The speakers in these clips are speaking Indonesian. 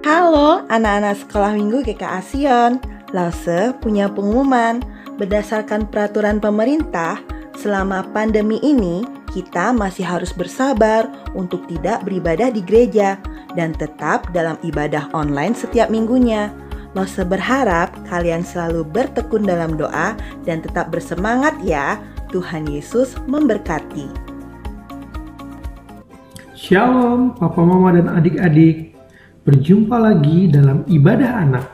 Halo anak-anak sekolah minggu GKA Sion. Lause punya pengumuman. Berdasarkan peraturan pemerintah, selama pandemi ini kita masih harus bersabar untuk tidak beribadah di gereja dan tetap dalam ibadah online setiap minggunya. Lause berharap kalian selalu bertekun dalam doa dan tetap bersemangat ya. Tuhan Yesus memberkati. Shalom Papa Mama dan adik-adik. Berjumpa lagi dalam ibadah anak.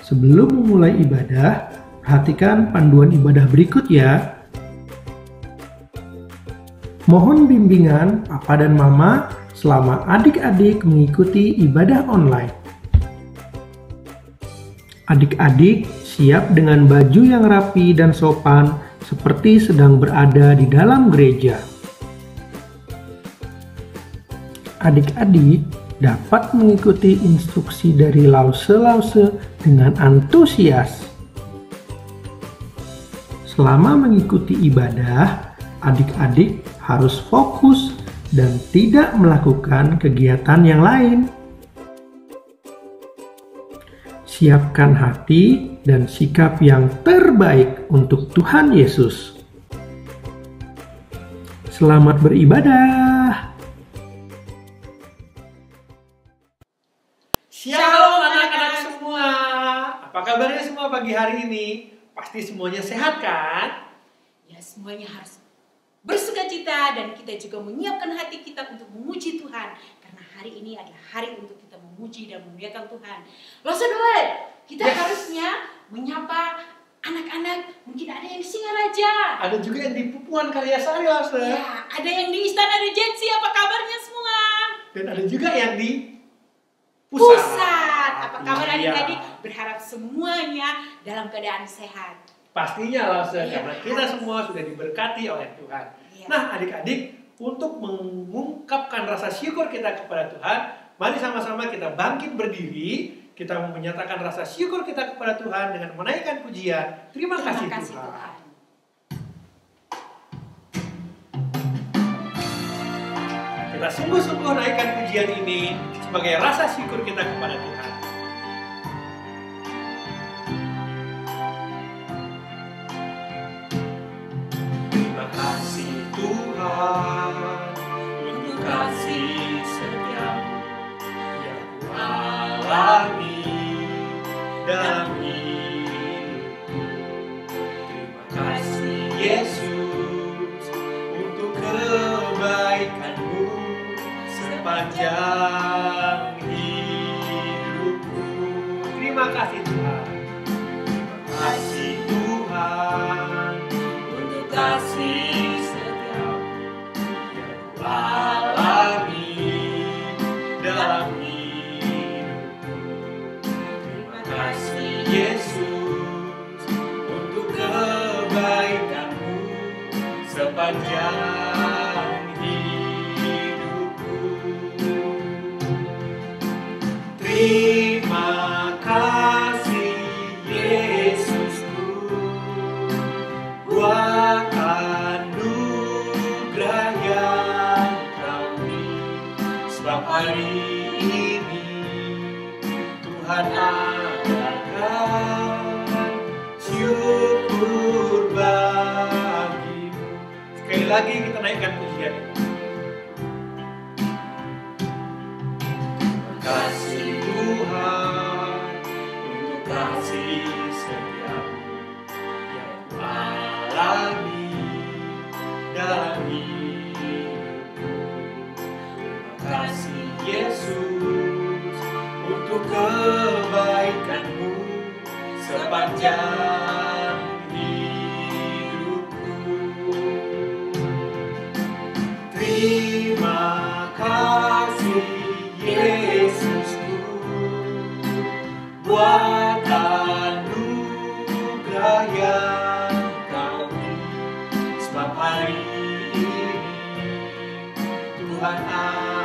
Sebelum memulai ibadah, perhatikan panduan ibadah berikut ya. Mohon bimbingan Papa dan Mama selama adik-adik mengikuti ibadah online. Adik-adik siap dengan baju yang rapi dan sopan seperti sedang berada di dalam gereja. Adik-adik dapat mengikuti instruksi dari lause-lause dengan antusias. Selama mengikuti ibadah, adik-adik harus fokus dan tidak melakukan kegiatan yang lain. Siapkan hati dan sikap yang terbaik untuk Tuhan Yesus. Selamat beribadah. Shalom anak-anak semua. Apa kabarnya semua pagi hari ini? Pasti semuanya sehat kan? Ya, semuanya harus bersuka cita dan kita juga menyiapkan hati kita untuk memuji Tuhan. Karena hari ini adalah hari untuk kita memuji dan memuliakan Tuhan. Loh saudara, kita harusnya menyapa anak-anak. Mungkin ada yang di Singaraja. Ada juga yang di Pupuan Karyasari lah, saudara. Ya, ada yang di Istana Regensi. Apa kabarnya semua? Dan ada juga yang di Pusat. Apa kabar Iya. adik-adik? Berharap semuanya dalam keadaan sehat. Pastinya lah, saudara, Iya, karena kita harus. semua sudah diberkati oleh Tuhan. Iya. Nah, adik-adik, untuk mengungkapkan rasa syukur kita kepada Tuhan, mari sama-sama kita bangkit berdiri. Kita menyatakan rasa syukur kita kepada Tuhan dengan menaikkan pujian. Terima kasih Tuhan. Kita sungguh-sungguh naikkan pujian ini sebagai rasa syukur kita kepada Tuhan. Terima kasih Tuhan untuk kasih setiamu yang kualami dalam hidupku. Terima kasih Yesus untuk kebaikanmu sepanjang hidupku. Terima kasih Tuhan. Terima kasih Tuhan untuk kasih setiamu yang kualami dalam hidupku. Terima kasih Yesus untuk kebaikanmu sepanjang hidupku. Terima kasih Yesusku buat anugerah yang Kau beri. Sebab hari ini Tuhan adakan syukur bagimu. Sekali lagi kita naikkan pujian. Terima kasih Tuhan untuk kasih setiamu yang kualami dalam hidupku. Terima kasih Yesus untuk kebaikanmu sepanjang hidupku. Terima kasih Yesusku buat anugerah yang Kau beri. Sebab hari ini Tuhan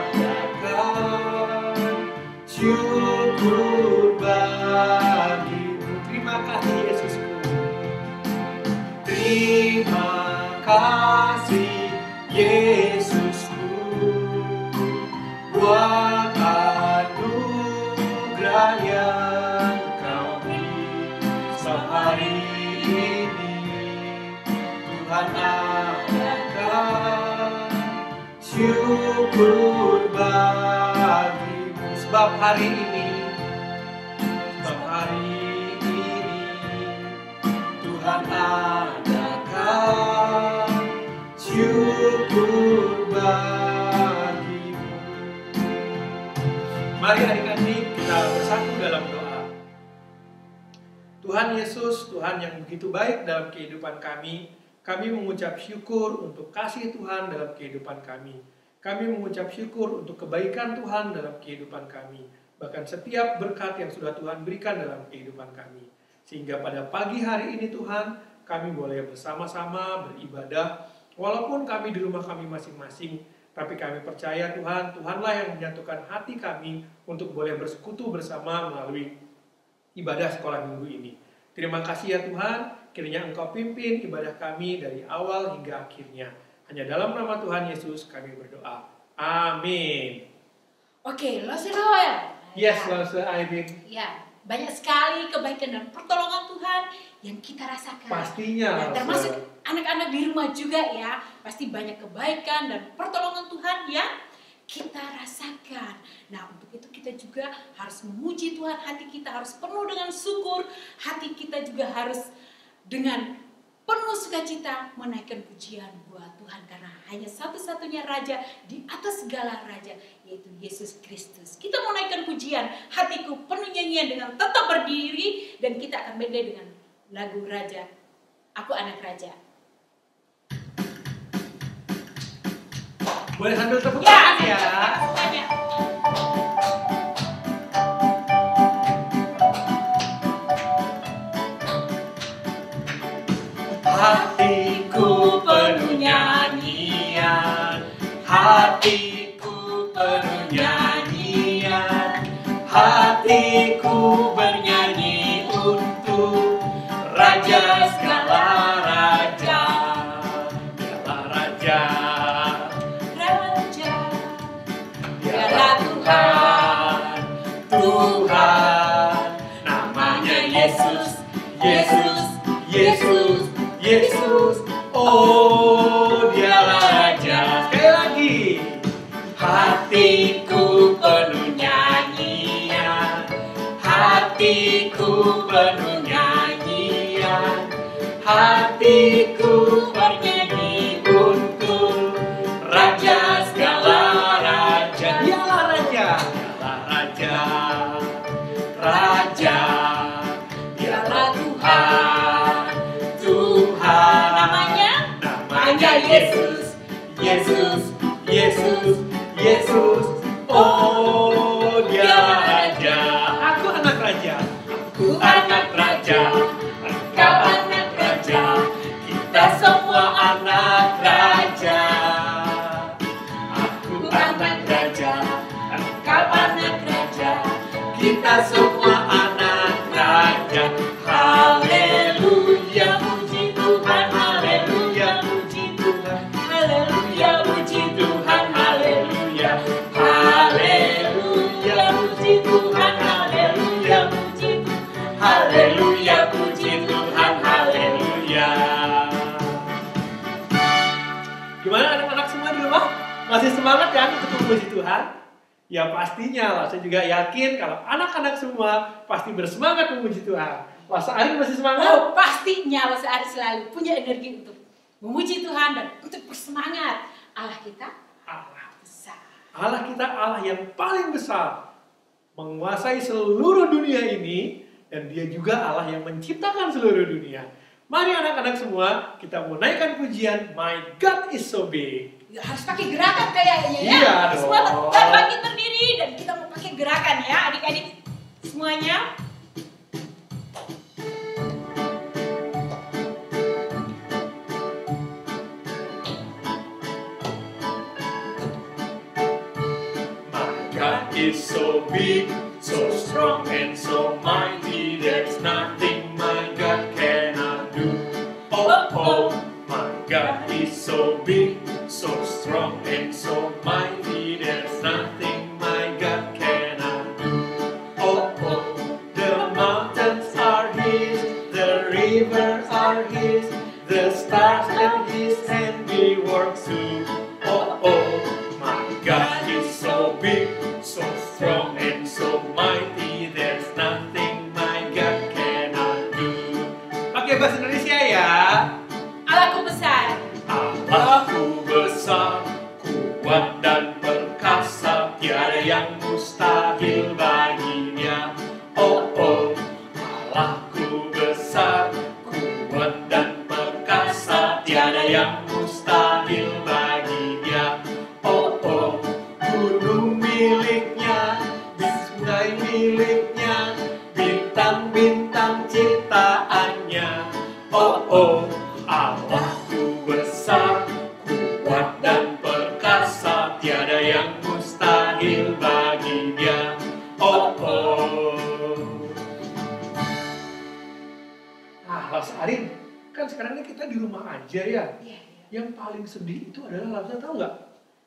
adakan syukur bagimu. Terima kasih Yesusku. Terima kasih Yesusku buat anugerah syukur bagimu. Sebab hari ini Tuhan adakan syukur bagimu. Mari adik-adik kita bersatu dalam doa. Tuhan Yesus, Tuhan yang begitu baik dalam kehidupan kami mengucap syukur untuk kasih Tuhan dalam kehidupan kami. Kami mengucap syukur untuk kebaikan Tuhan dalam kehidupan kami. Bahkan setiap berkat yang sudah Tuhan berikan dalam kehidupan kami. Sehingga pada pagi hari ini Tuhan, kami boleh bersama-sama beribadah. Walaupun kami di rumah kami masing-masing, tapi kami percaya Tuhan, Tuhanlah yang menyatukan hati kami untuk boleh bersekutu bersama melalui ibadah sekolah minggu ini. Terima kasih ya Tuhan, kiranya Engkau pimpin ibadah kami dari awal hingga akhirnya. Hanya dalam nama Tuhan Yesus kami berdoa. Amin. Oke, Lost Royal. Yes, Lost Irene. Ya, banyak sekali kebaikan dan pertolongan Tuhan yang kita rasakan. Pastinya. Ya, termasuk anak-anak di rumah juga ya. Pasti banyak kebaikan dan pertolongan Tuhan yang kita rasakan. Nah, untuk itu kita juga harus memuji Tuhan. Hati kita harus penuh dengan syukur. Hati kita juga harus dengan penuh sukacita menaikkan pujian buat Tuhan. Karena hanya satu-satunya Raja di atas segala Raja, yaitu Yesus Kristus. Kita mau naikkan pujian, hatiku penuh nyanyian dengan tetap berdiri. Dan kita akan beda dengan lagu Raja, Aku Anak Raja. Boleh sambil tepuk tangan ya. Semuanya. Hatiku penuh nyanyian, hatiku penuh nyanyian, hatiku bernyanyi untuk Raja segala raja, segala raja. Dialah Tuhan, Tuhan, namanya Yesus, Yesus, Yesus, Yesus, oh dialah Raja. Sekali lagi, hatiku penuh nyanyian, hatiku penuh nyanyian, hatiku bernyanyi untuk Raja segala raja. Dialah Raja, dialah Raja, Raja, dialah Tuhan, Tuhan. Namanya Yesus, Yesus, Yesus, Yesus, oh dialah Raja. Aku anak Raja, aku anak Raja, engkau anak Raja, kita semua anak Raja. Aku anak Raja, engkau anak Raja, kita semua anak Raja. Haleluya, puji Tuhan, haleluya, puji Tuhan, haleluya, puji Tuhan, haleluya, haleluya, puji Tuhan, haleluya, puji Tuhan, haleluya, puji Tuhan, haleluya. Gimana anak-anak semua di rumah? Masih semangat kan untuk memuji Tuhan? Ya pastinya lah, saya juga yakin kalau anak-anak semua pasti bersemangat memuji Tuhan. Lost Irene masih semangat? Oh, pastinya Lost Irene selalu punya energi untuk memuji Tuhan dan untuk bersemangat. Allah kita Allah besar. Allah kita Allah yang paling besar, menguasai seluruh dunia ini, dan dia juga Allah yang menciptakan seluruh dunia. Mari anak-anak semua, kita mau naikkan pujian My God is so big. Ya, harus pakai gerakan kayaknya ya. Iya dong. Semua kita bangkit berdiri dan kita mau pakai gerakan ya adik-adik semuanya. God is so big, so strong and so mighty. There's nothing my God cannot do. Oh, oh, my God is so big, so strong and so mighty. There's nothing my God cannot do. Oh, oh, the mountains are His, the rivers are His, the stars and His handiwork too. Oh, oh, so mighty, there's nothing my God cannot do. Pakai bahasa Indonesia ya. Allahku besar. Allahku besar, kuat dan perkasa, tiada yang mustahil baginya. Oh oh, Allahku besar, kuat dan perkasa, tiada yang mustahil baginya. Oh oh, gunung miliknya, sungai miliknya, bintang-bintang ciptaannya. Oh oh, Allahku besar, kuat dan perkasa, tiada yang mustahil baginya. Oh oh. Mas Arin, kan sekarang ini kita di rumah aja ya. Iya. Yang paling sedih itu adalah Lasa, tahu nggak?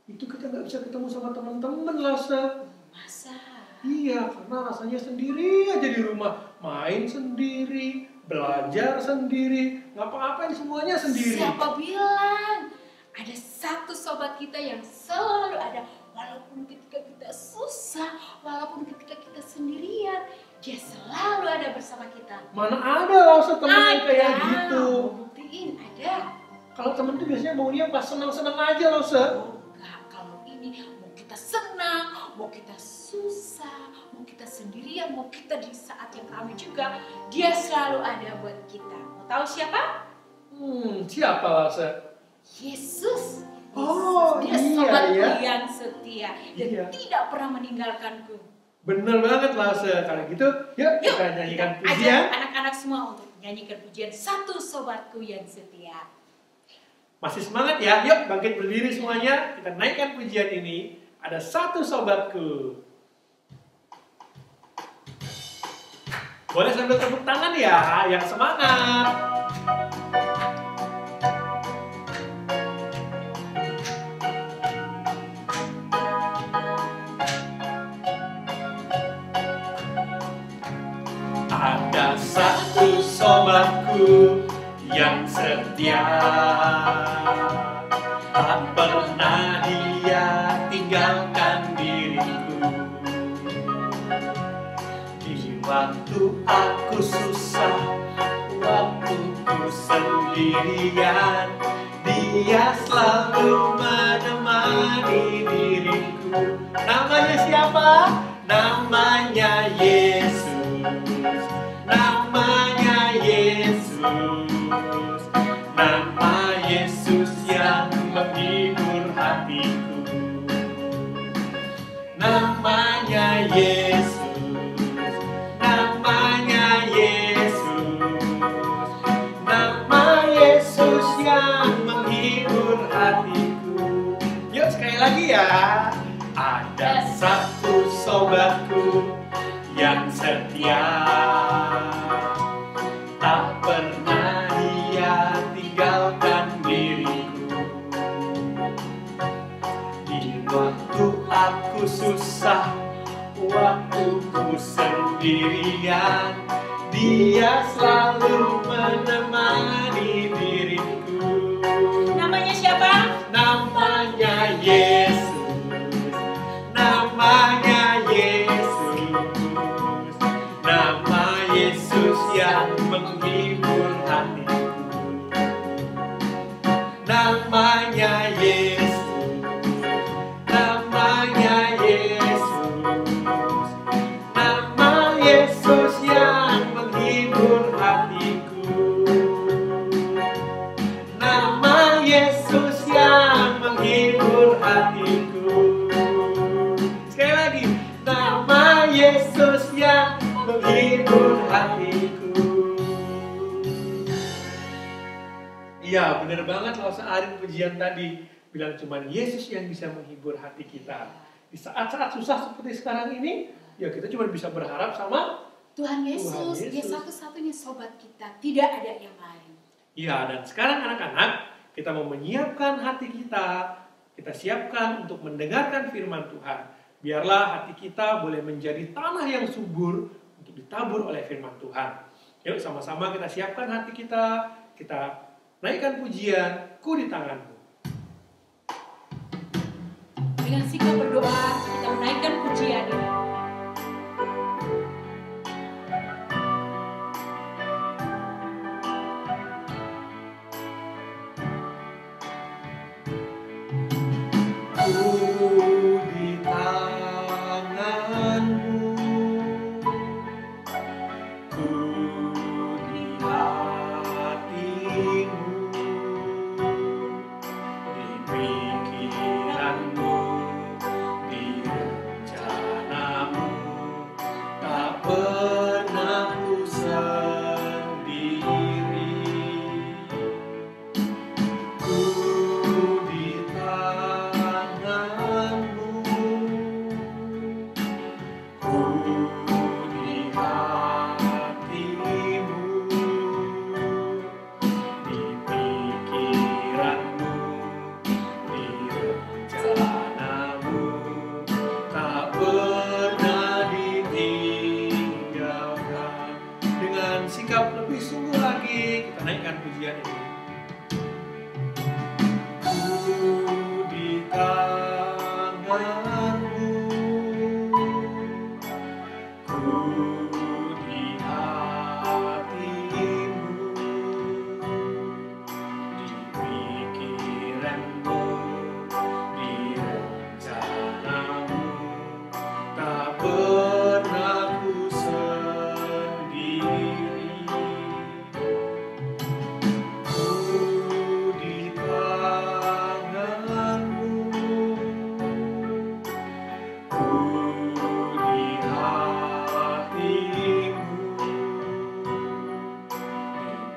Itu kita nggak bisa ketemu sama teman-teman, Lasa. Masa? Iya, karena rasanya sendiri aja di rumah. Main sendiri, belajar sendiri, ngapa-ngapain semuanya sendiri. Siapa bilang? Ada satu sobat kita yang selalu ada, walaupun ketika kita susah, walaupun ketika kita sendirian, dia selalu ada bersama kita. Mana ada Lasa temen yang kayak gitu. Buktiin ada. Kalau temen tuh biasanya maunya pas senang-senang aja Lasa. Enggak, kalau ini mau kita senang, mau kita susah, mau kita sendirian, mau kita di saat yang ramai juga, dia selalu ada buat kita. Mau tahu siapa? Siapa Lasa? Yesus. Oh, Dia iya sobatku ya. yang setia dan Iya. tidak pernah meninggalkanku. Bener banget Lasa. Kalau gitu, yuk kita nyanyikan pujian. Ajak anak-anak semua untuk menyanyikan pujian Satu Sobatku Yang Setia. Masih semangat ya? Yuk bangkit berdiri semuanya. Kita naikkan pujian ini. Ada satu sobatku. Boleh sambil tepuk tangan ya, yang semangat. Ada satu sobatku yang setia, tak pernah dia tinggalkan diriku. Di waktu aku susah, waktu ku sendirian, dia selalu menemani diriku. Namanya siapa? Namanya Yesus. Namanya Yesus. Nama Yesus yang menghibur hatiku. Namanya Yesus. Namanya Yesus. Nama Yesus yang menghibur hatiku. Yuk sekali lagi ya. Ada satu sobatku yang setia, tak pernah dia tinggalkan diriku. Di waktu aku susah, waktu ku sendirian, dia selalu menemani diriku. Namanya siapa? Namanya Yesus. Namanya Yesus. Nama Yesus yang menghibur hatiku. Namanya Yesus. Namanya Yesus. Nama Yesus yang menghibur hatiku. Nama Yesus yang menghibur hatiku. Sekali lagi, nama Yesus yang menghibur hatiku. Iya, bener banget Lasa Arin pujian tadi. Bilang cuman Yesus yang bisa menghibur hati kita. Di saat-saat susah seperti sekarang ini, ya kita cuma bisa berharap sama Tuhan Yesus. Dia satu-satunya sobat kita. Tidak ada yang lain. Iya, dan sekarang anak-anak, kita mau menyiapkan hati kita. Kita siapkan untuk mendengarkan firman Tuhan. Biarlah hati kita boleh menjadi tanah yang subur untuk ditabur oleh firman Tuhan. Yuk sama-sama kita siapkan hati kita. Kita naikkan pujian, Ku di Tanganmu. Dengan sikap berdoa, kita menaikkan pujian ini. di tanganmu, ku di hatimu, di pikiranmu, di rencanamu, tak pernah ku sendiri. Ku di tanganmu, ku di hatimu, di pikiranmu, di rencanamu, tak pernah ditinggalkan. Dengan sikap lebih sungguh lagi, kita naikkan pujian ini. Di tanganmu, ku di hatimu, di pikiranmu, di rencanamu, tak pernah ku sendiri. Ku di tanganmu, ku di hatimu,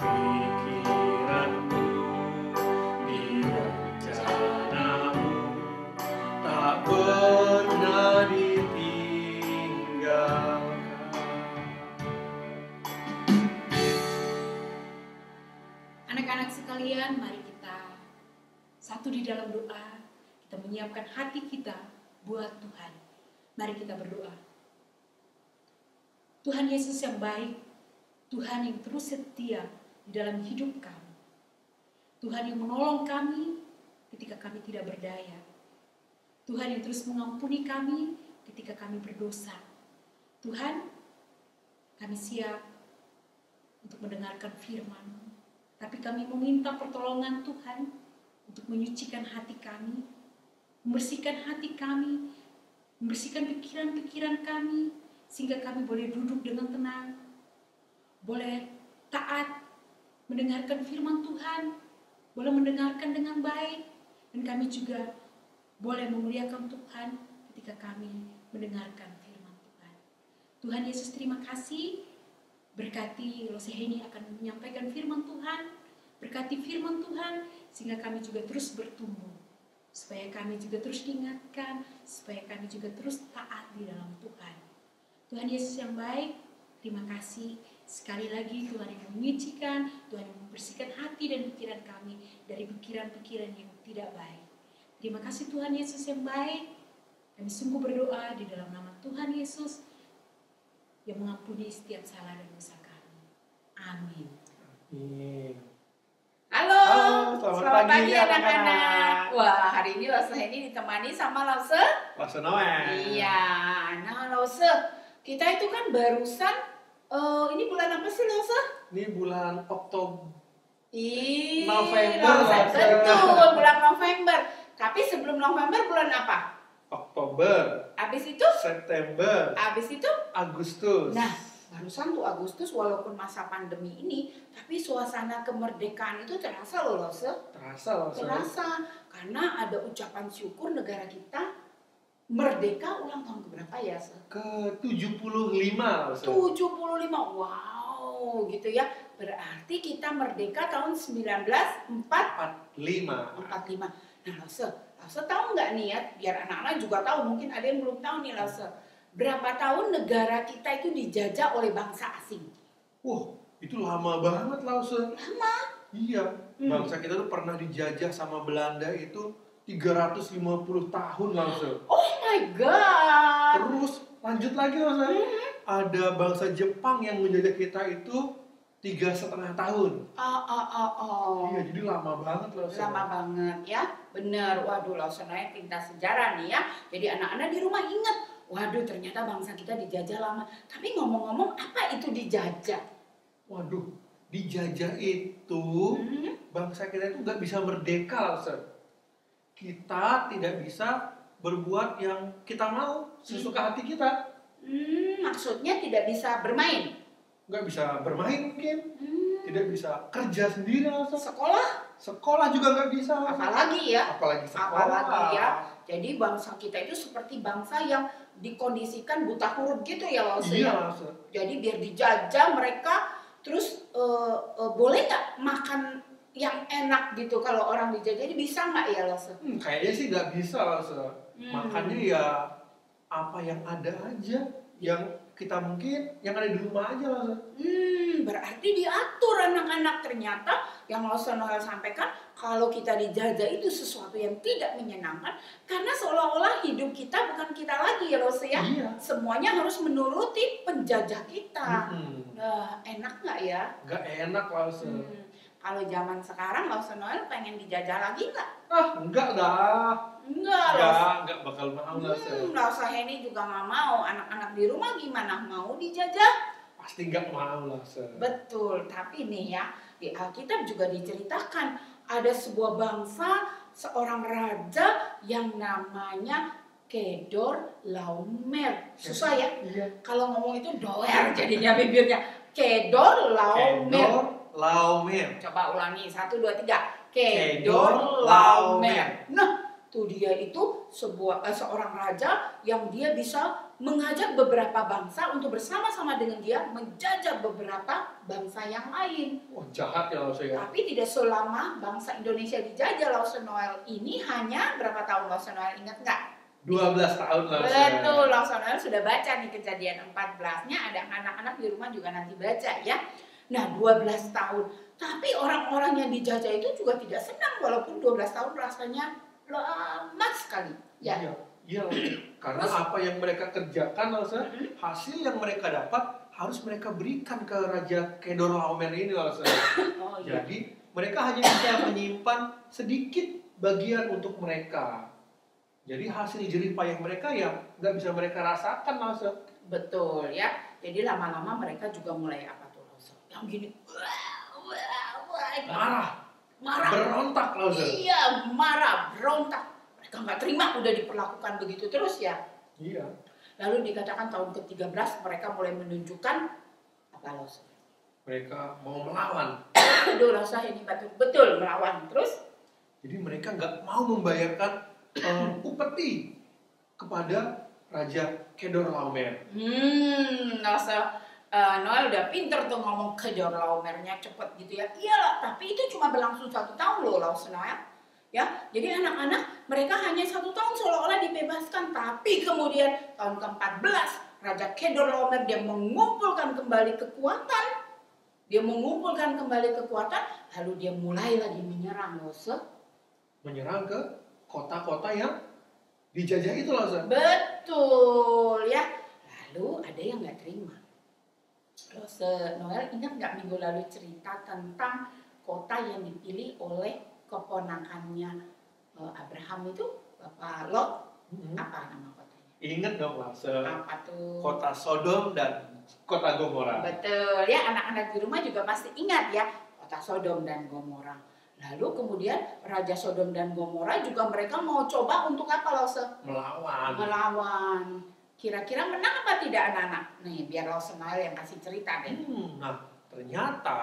di pikiranmu, di rencanamu, tak pernah ditinggalkan. Anak-anak sekalian, mari kita satu di dalam doa. Kita menyiapkan hati kita buat Tuhan. Mari kita berdoa. Tuhan Yesus yang baik, Tuhan yang terus setia di dalam hidup kami. Tuhan yang menolong kami ketika kami tidak berdaya. Tuhan yang terus mengampuni kami ketika kami berdosa. Tuhan, kami siap untuk mendengarkan firman-Mu. Tapi kami meminta pertolongan Tuhan untuk menyucikan hati kami, membersihkan hati kami, membersihkan pikiran-pikiran kami, sehingga kami boleh duduk dengan tenang, boleh taat, mendengarkan firman Tuhan, boleh mendengarkan dengan baik, dan kami juga boleh memuliakan Tuhan ketika kami mendengarkan firman Tuhan. Tuhan Yesus, terima kasih. Berkati Loseheni akan menyampaikan firman Tuhan. Berkati firman Tuhan sehingga kami juga terus bertumbuh. Supaya kami juga terus diingatkan. Supaya kami juga terus taat di dalam Tuhan. Tuhan Yesus yang baik, terima kasih. Sekali lagi Tuhan yang menyucikan, Tuhan yang membersihkan hati dan pikiran kami dari pikiran-pikiran yang tidak baik. Terima kasih Tuhan Yesus yang baik. Kami sungguh berdoa di dalam nama Tuhan Yesus yang mengampuni setiap salah dan dosa kami. Amin. Amin. Halo, selamat pagi anak-anak. Wah, hari ini Lause ini ditemani sama Lause. Lause Noel. Iya, nah Lause, kita itu kan barusan, ini bulan apa sih Lause? Ini bulan Oktober. November. Lause. Betul, bulan November. Tapi sebelum November bulan apa? Oktober. Habis itu? September. Habis itu? Agustus. Nah, barusan tuh Agustus walaupun masa pandemi ini, tapi suasana kemerdekaan itu terasa loh Lause. Terasa. Terasa, karena ada ucapan syukur negara kita merdeka ulang tahun keberapa ya? Ke 75. 75, wow gitu ya. Berarti kita merdeka tahun 1945. Nah Lause tahu nggak nih ya, biar anak-anak juga tahu, mungkin ada yang belum tahu nih Lause. Berapa tahun negara kita itu dijajah oleh bangsa asing? Wah, itu lama banget Lause. Lama? Iya, bangsa kita tuh pernah dijajah sama Belanda itu 350 tahun Lause. Oh my god. Terus lanjut lagi Lause. Ada bangsa Jepang yang menjajah kita itu 3,5 tahun. Iya, jadi lama banget Lause. Lama banget ya, bener. Waduh, Lause naik tinta sejarah nih ya. Jadi anak-anak di rumah ingat, waduh ternyata bangsa kita dijajah lama. Tapi ngomong-ngomong, apa itu dijajah? Waduh, dijajah itu bangsa kita itu nggak bisa merdeka Lause. kita tidak bisa berbuat yang kita mau sesuka hati kita. Maksudnya tidak bisa bermain. Nggak bisa bermain mungkin, Hmm, tidak bisa kerja sendiri langsung. Sekolah Sekolah juga nggak bisa. apalagi ya. Apalagi sekolah. Apalagi ya. Jadi bangsa kita itu seperti bangsa yang dikondisikan buta huruf gitu ya Lause Iya, ya. langsung. Jadi biar dijajah mereka, terus boleh nggak makan yang enak gitu kalau orang dijajah, ini bisa nggak ya Lause? Kayaknya sih nggak bisa langsung. Makanya ya apa yang ada aja, yang kita mungkin yang ada di rumah aja langsung. Berarti diatur anak-anak. Ternyata yang Lause Noel sampaikan, kalau kita dijajah itu sesuatu yang tidak menyenangkan, karena seolah-olah hidup kita bukan kita lagi ya Lause ya. Iya. Semuanya harus menuruti penjajah kita. Mm-mm. Enak nggak ya? Nggak enak langsung. Kalau zaman sekarang Lause Noel pengen dijajah lagi nggak? Enggak dah. Enggak, Lause. Enggak bakal mau langsung. Lause Henny juga nggak mau. Anak-anak di rumah gimana? Mau dijajah? Pasti nggak mau langsung. Betul, tapi nih ya, di Alkitab juga diceritakan ada sebuah bangsa, seorang raja yang namanya Kedor Laomer. Susah ya? Iya. Kalau ngomong itu doer jadinya bibirnya. Kedor Laomer. Kedor Laomer. Coba ulangi, 1, 2, 3. Kedor Laomer. Nah, tuh dia itu seorang raja yang dia bisa mengajak beberapa bangsa untuk bersama-sama dengan dia menjajah beberapa bangsa yang lain. Wah, jahat ya langsung ya. Tapi tidak selama bangsa Indonesia dijajah. Lause Noel ini hanya berapa tahun Lause Noel, ingat nggak? 12 tahun langsung. Betul, Lause Noel sudah baca nih Kejadian 14-nya, ada anak-anak di rumah juga nanti baca ya. Nah, 12 tahun. Tapi orang-orang yang dijajah itu juga tidak senang walaupun 12 tahun rasanya lama sekali. Ya. Iya. Karena apa yang mereka kerjakan langsung, hasil yang mereka dapat harus mereka berikan ke Raja Kedor Laomer ini langsung. Oh, iya. Jadi mereka hanya bisa menyimpan sedikit bagian untuk mereka. Jadi hasil jerih payah mereka ya nggak bisa mereka rasakan langsung. Betul ya. Jadi lama-lama mereka juga mulai apa tuh Lause? Yang gini, marah, Berontak langsung. Iya, marah, berontak. Mereka nggak terima udah diperlakukan begitu terus ya. Iya. Lalu dikatakan tahun ke-13 mereka mulai menunjukkan apa Lause? Mereka mau melawan. Aduh, Lause ini betul melawan. Terus? Jadi mereka nggak mau membayarkan upeti kepada Raja Kedor Laomer. Lause Noel udah pinter tuh ngomong Kedor Laomernya cepet gitu ya. Iyalah, tapi itu cuma berlangsung 1 tahun loh Lause Noel. Ya, jadi anak-anak mereka hanya 1 tahun seolah-olah dibebaskan, tapi kemudian tahun ke-14 Raja Kedor Laomer dia mengumpulkan kembali kekuatan, lalu dia mulai lagi menyerang Lause. Menyerang ke kota-kota yang dijajah itu langsung. Betul ya. Lalu ada yang nggak terima. Lause Noel ingat nggak minggu lalu cerita tentang kota yang dipilih oleh keponakannya Abraham itu, Bapak Lot? Apa nama kotanya? Ingat dong langsung. Apa tuh? Kota Sodom dan kota Gomora. Betul ya, anak-anak di rumah juga pasti ingat ya, kota Sodom dan Gomora. Lalu kemudian Raja Sodom dan Gomora juga mereka mau coba untuk apa Lause? Melawan. Kira-kira menang apa tidak anak-anak? Nih biar Lause Noel yang kasih cerita deh. Nah, ternyata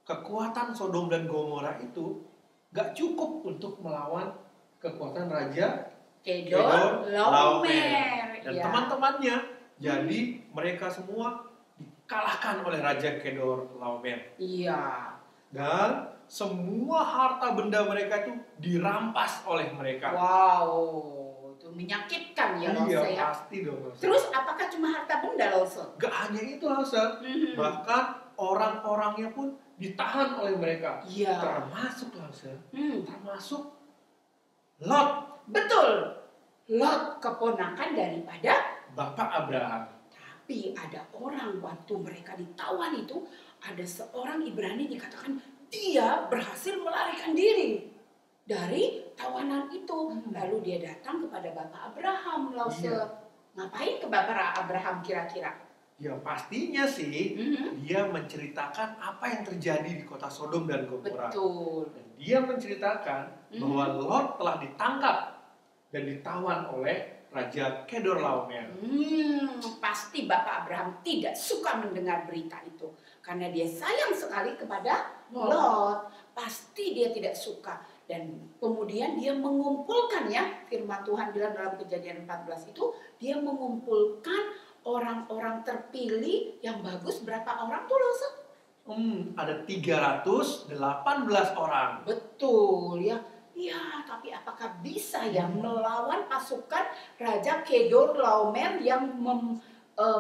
kekuatan Sodom dan Gomora itu gak cukup untuk melawan kekuatan Raja Kedor Laomer dan ya. teman-temannya. Jadi mereka semua dikalahkan oleh Raja Kedor Laomer. Iya. Dan semua harta benda mereka itu dirampas oleh mereka. Wow, itu menyakitkan ya Lause Iya, ya. pasti dong. Lause. Terus apakah cuma harta benda Lause? Gak hanya itu Lause, bahkan orang-orangnya pun ditahan oleh mereka. Iya. Termasuk Lause, termasuk Lot. Betul. Lot keponakan daripada Bapak Abraham. Tapi ada orang waktu mereka ditawan itu, ada seorang Ibrani dikatakan dia berhasil melarikan diri dari tawanan itu. Lalu dia datang kepada Bapak Abraham. Lause, Iya. ngapain ke Bapak Abraham kira-kira? Ya pastinya sih dia menceritakan apa yang terjadi di kota Sodom dan Gomora. Betul. Dan dia menceritakan bahwa Lot telah ditangkap dan ditawan oleh Raja Kedorlaomer. Pasti Bapak Abraham tidak suka mendengar berita itu. Karena dia sayang sekali kepada Lot. Pasti dia tidak suka. Dan kemudian dia mengumpulkan, ya, firman Tuhan bilang dalam Kejadian 14 itu, dia mengumpulkan orang-orang terpilih yang bagus. Berapa orang tuh, Lose? Ada 318 orang. Betul, ya. Ya, tapi apakah bisa ya melawan pasukan Raja Kedorlaomer yang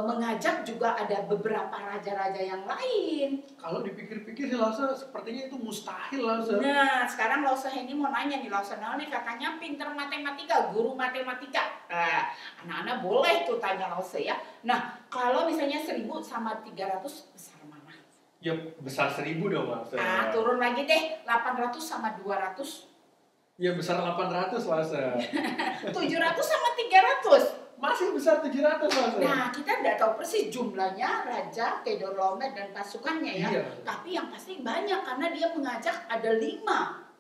mengajak juga ada beberapa raja-raja yang lain? Kalau dipikir-pikir sih Lause, sepertinya itu mustahil Lause. Nah, sekarang Lause ini mau nanya nih, Lause nih katanya pinter matematika, guru matematika. Anak-anak boleh tuh tanya Lause ya. Nah, kalau misalnya 1000 sama 300 besar mana? Ya besar 1000 dong Lause. Turun lagi deh, 800 sama 200. Ya besar 800 Lause. 700 sama 300. Masih besar 700 Lause. Nah, kita tidak tahu persis jumlahnya Raja Kedorlaomer dan pasukannya ya. Iya. Tapi yang pasti banyak karena dia mengajak ada 5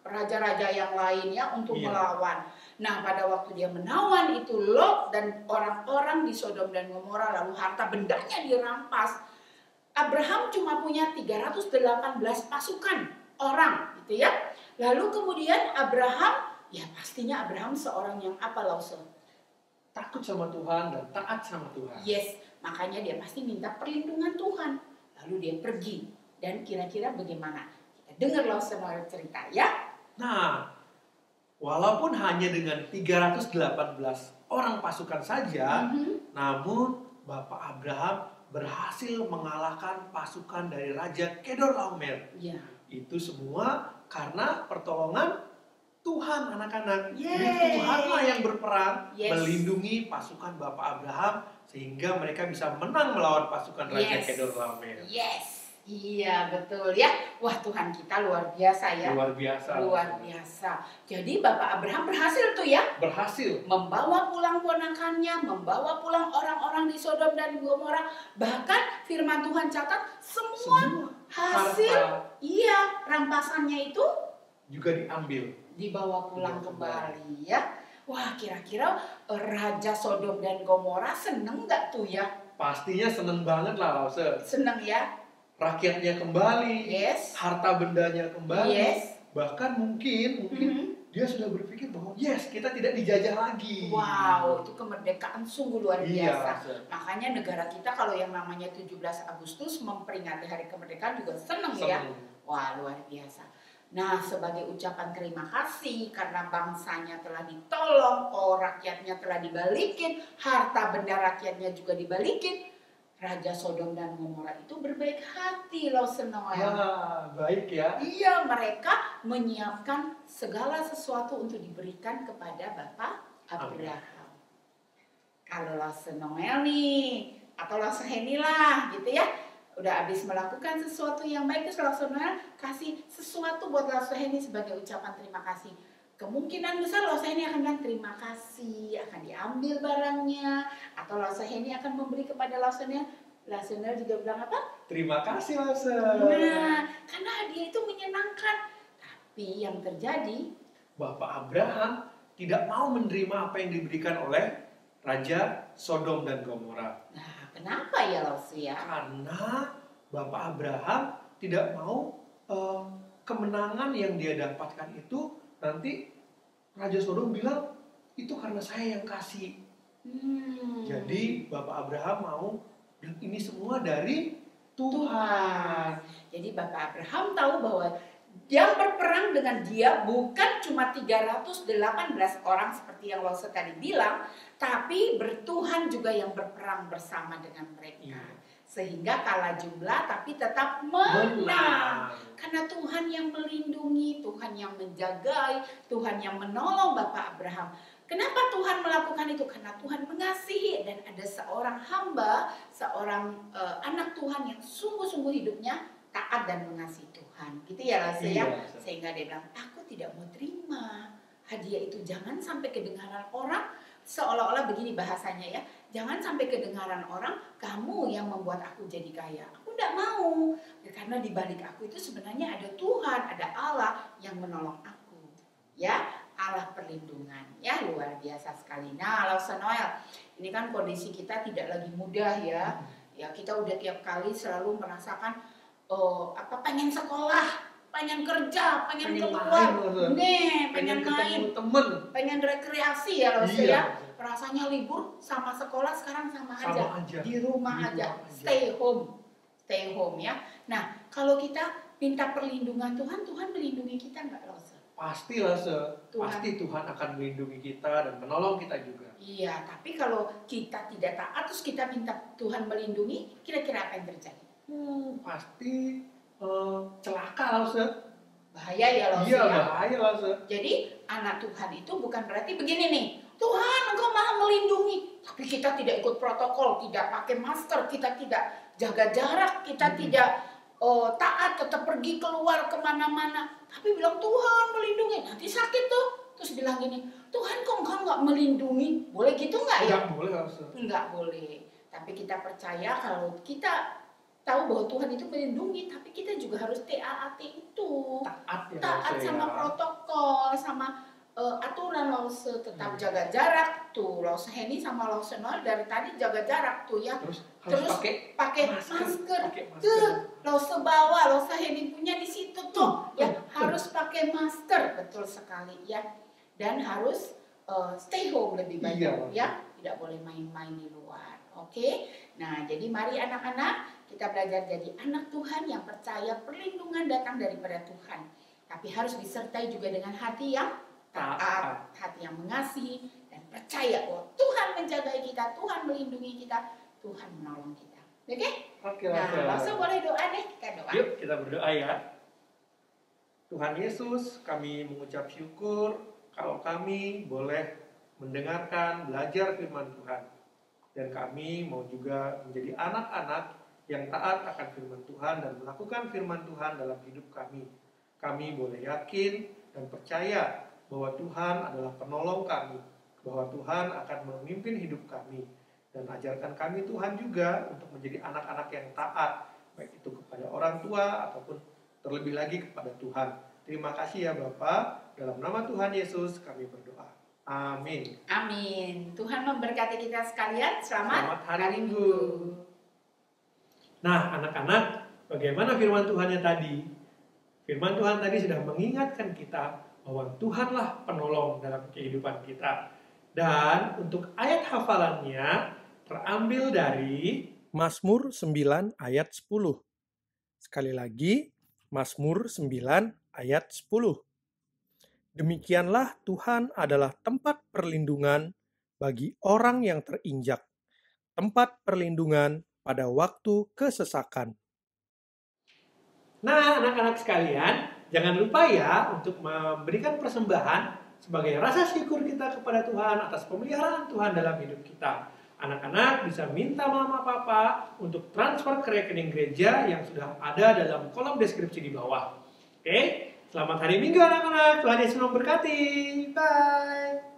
raja-raja yang lainnya untuk melawan. Nah, pada waktu dia menawan itu Lot dan orang-orang di Sodom dan Gomora, lalu harta bendanya dirampas. Abraham cuma punya 318 pasukan orang gitu ya. Lalu kemudian Abraham, ya pastinya Abraham seorang yang apa, Lause? Takut sama Tuhan dan taat sama Tuhan. Yes, makanya dia pasti minta perlindungan Tuhan. Lalu dia pergi. Dan kira-kira bagaimana? Kita dengar Lause cerita ya. Nah, walaupun hanya dengan 318 orang pasukan saja, namun Bapak Abraham berhasil mengalahkan pasukan dari Raja Kedorlaomer. Ya. Itu semua karena pertolongan Tuhan, anak-anak. Yeay. Jadi Tuhanlah yang berperan Yes. melindungi pasukan Bapak Abraham sehingga mereka bisa menang melawan pasukan Raja Kedorlaomer. Yes. Iya, betul ya. Wah, Tuhan kita luar biasa ya. Luar biasa. Luar biasa. Jadi Bapak Abraham berhasil tuh ya. Berhasil. Membawa pulang ponakannya, membawa pulang orang-orang di Sodom dan Gomora. Bahkan firman Tuhan catat semua hasil rampasannya itu juga diambil. Dibawa pulang kembali ya. Wah, kira-kira Raja Sodom dan Gomora seneng nggak tuh ya? Pastinya seneng banget lah Lause. Seneng ya. Rakyatnya kembali, Yes. harta bendanya kembali. Yes. Bahkan mungkin dia sudah berpikir bahwa yes, kita tidak dijajah lagi. Wow, itu kemerdekaan sungguh luar biasa. Iya. Makanya negara kita kalau yang namanya 17 Agustus memperingati hari kemerdekaan juga seneng ya. Wah, luar biasa. Nah, sebagai ucapan terima kasih karena bangsanya telah ditolong, rakyatnya telah dibalikin, harta benda rakyatnya juga dibalikin, Raja Sodom dan Gomora itu berbaik hati loh, Noel. Wah, baik ya. Iya, mereka menyiapkan segala sesuatu untuk diberikan kepada Bapak Abraham. Kalau Noel nih, atau Heni lah gitu ya, udah habis melakukan sesuatu yang baik, terus Noel kasih sesuatu buat Heni sebagai ucapan terima kasih. Kemungkinan besar Heni akan bilang terima kasih, akan diambil barangnya, atau Heni akan memberi kepada Noel juga bilang apa? Terima kasih Lause. Nah, karena hadiah itu menyenangkan. Tapi yang terjadi, Bapak Abraham tidak mau menerima apa yang diberikan oleh Raja Sodom dan Gomora. nah kenapa ya Lause ya? Karena Bapak Abraham tidak mau kemenangan yang dia dapatkan itu nanti Raja Sodom bilang itu karena saya yang kasih. Jadi Bapak Abraham mau ini semua dari Tuhan. Jadi Bapak Abraham tahu bahwa yang berperang dengan dia bukan cuma 318 orang seperti yang Lause tadi bilang, tapi Tuhan juga yang berperang bersama dengan mereka. Sehingga kalah jumlah tapi tetap menang. Karena Tuhan yang melindungi, Tuhan yang menjagai, Tuhan yang menolong Bapak Abraham. Kenapa Tuhan melakukan itu? Karena Tuhan mengasihi dan ada seorang hamba, seorang anak Tuhan yang sungguh-sungguh hidupnya taat dan mengasihi Tuhan. Gitu ya Lause ya. Sehingga dia bilang, aku tidak mau terima hadiah itu. Jangan sampai kedengaran orang seolah-olah begini bahasanya ya, jangan sampai kedengaran orang, kamu yang membuat aku jadi kaya. Aku tidak mau, karena di balik aku itu sebenarnya ada Tuhan, ada Allah yang menolong aku. Ya, Allah perlindungan. Ya, luar biasa sekali. Nah, Lause Noel, ini kan kondisi kita tidak lagi mudah ya. Ya, kita udah tiap kali selalu merasakan pengen sekolah, pengen kerja, pengen keluar, pengen main, temen, pengen rekreasi ya Lause ya. Rasanya libur sama sekolah sekarang sama aja. Di rumah aja. Stay home ya. Nah, kalau kita minta perlindungan Tuhan, Tuhan melindungi kita nggak Lause? Pasti Lause, pasti Tuhan akan melindungi kita dan menolong kita juga. Iya, tapi kalau kita tidak taat terus kita minta Tuhan melindungi, kira-kira apa yang terjadi? Pasti celaka Lause. Bahaya ya Lause. Iya, ya. bahaya Lause. Jadi anak Tuhan itu bukan berarti begini nih, Tuhan Engkau maha melindungi, tapi kita tidak ikut protokol, tidak pakai masker, kita tidak jaga jarak, kita tidak taat, tetap pergi keluar kemana-mana, tapi bilang Tuhan melindungi, nanti sakit tuh, terus bilang gini, Tuhan kok Engkau nggak melindungi, boleh gitu nggak ya? Nggak boleh Lause. Nggak boleh, tapi kita percaya kalau kita tahu bahwa Tuhan itu melindungi, tapi kita juga harus taat itu, Taat ya taat Lause sama ya. protokol, sama aturan Lause, tetap jaga jarak tuh. Lause Henny sama Lause Noel dari tadi jaga jarak tuh ya. Terus Terus harus pakai masker. masker. Pakai masker. Tuh, Lause bawa, Lause Henny punya di situ tuh ya, harus pakai masker, betul sekali ya. Dan harus stay home lebih baik Iya, ya, tidak boleh main-main di luar. Oke. Nah, jadi mari anak-anak kita belajar jadi anak Tuhan yang percaya perlindungan datang daripada Tuhan. Tapi harus disertai juga dengan hati yang taat, hati yang mengasihi dan percaya bahwa Tuhan menjaga kita, Tuhan melindungi kita, Tuhan menolong kita. Oke? Oke Nah, Lause. langsung boleh doa deh, kita doa. Yuk kita berdoa ya. Tuhan Yesus, kami mengucap syukur kalau kami boleh mendengarkan, belajar firman Tuhan. Dan kami mau juga menjadi anak-anak yang taat akan firman Tuhan dan melakukan firman Tuhan dalam hidup kami. Kami boleh yakin dan percaya bahwa Tuhan adalah penolong kami, bahwa Tuhan akan memimpin hidup kami. Dan ajarkan kami Tuhan juga untuk menjadi anak-anak yang taat, baik itu kepada orang tua ataupun terlebih lagi kepada Tuhan. Terima kasih ya Bapak, dalam nama Tuhan Yesus kami berdoa. Amin. Amin. Tuhan memberkati kita sekalian. Selamat Selamat hari Minggu. Nah, anak-anak, bagaimana firman Tuhannya tadi? Firman Tuhan tadi sudah mengingatkan kita bahwa Tuhanlah penolong dalam kehidupan kita. Dan untuk ayat hafalannya terambil dari Mazmur 9 ayat 10. Sekali lagi, Mazmur 9 ayat 10. Demikianlah Tuhan adalah tempat perlindungan bagi orang yang terinjak, tempat perlindungan pada waktu kesesakan. Nah, anak-anak sekalian, jangan lupa ya untuk memberikan persembahan sebagai rasa syukur kita kepada Tuhan atas pemeliharaan Tuhan dalam hidup kita. Anak-anak bisa minta mama papa untuk transfer ke rekening gereja yang sudah ada dalam kolom deskripsi di bawah. Oke, selamat hari Minggu anak-anak. Tuhan Yesus memberkati. Bye.